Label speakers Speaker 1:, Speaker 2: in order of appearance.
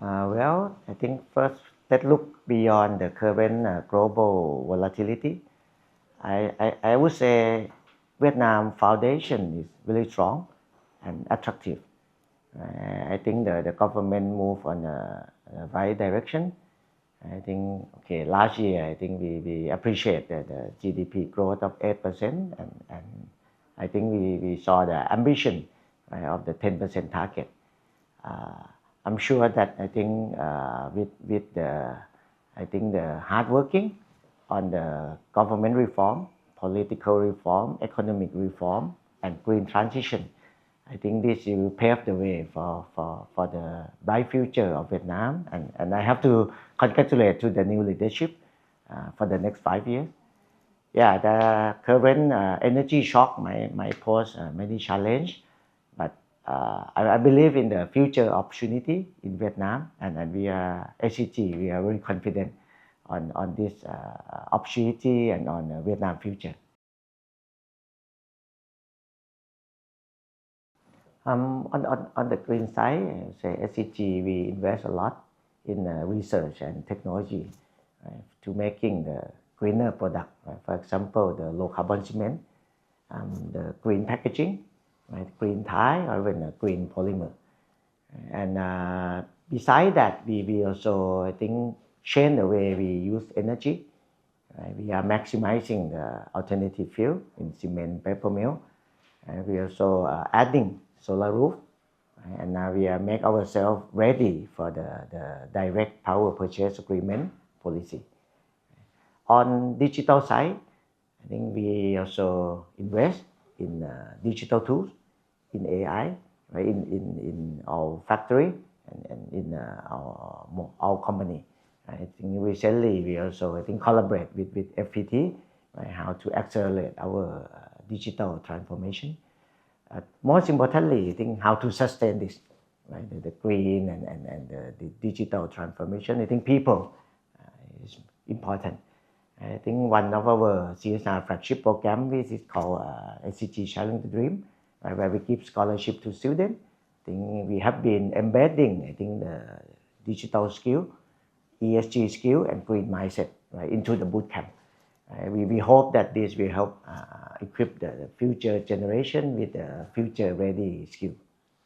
Speaker 1: Well, I think first let's look beyond the current global volatility. I would say Vietnam foundation is really strong and attractive. I think the government move on the right direction. I think okay last year I think we appreciate the GDP growth of 8% and I think we saw the ambition right, of the 10% target. Uh, I'm sure that I think with the I think the hard working on the government reform, political reform, economic reform, and green transition, I think this will pave the way for the bright future of Vietnam. And I have to congratulate to the new leadership for the next 5 years. Yeah, the current energy shock might pose many challenges, but I believe in the future opportunity in Vietnam, and we are SCG. We are very confident on this opportunity and on Vietnam future. On the green side, say SCG, we invest a lot in research and technology right, to making the greener product. Right? For example, the low carbon cement, the green packaging, right, green tie, or even green polymer. And beside that, we also I think change the way we use energy. Right? We are maximizing the alternative fuel in cement paper mill. And we also adding solar roof, right? And now we are make ourselves ready for the direct power purchase agreement policy. On digital side, I think we also invest in digital tools, in AI, right? In our factory and in our company. I think recently we also I think collaborate with FPT, right? How to accelerate our digital transformation. Most importantly, I think how to sustain this, right? The green and the digital transformation. I think people is important. I think one of our CSR flagship program is called SCG Challenge the Dream, right, where we give scholarship to students. I think we have been embedding, I think, the digital skill, ESG skill, and green mindset right, into the boot camp. We hope that this will help equip the future generation with the future ready skill.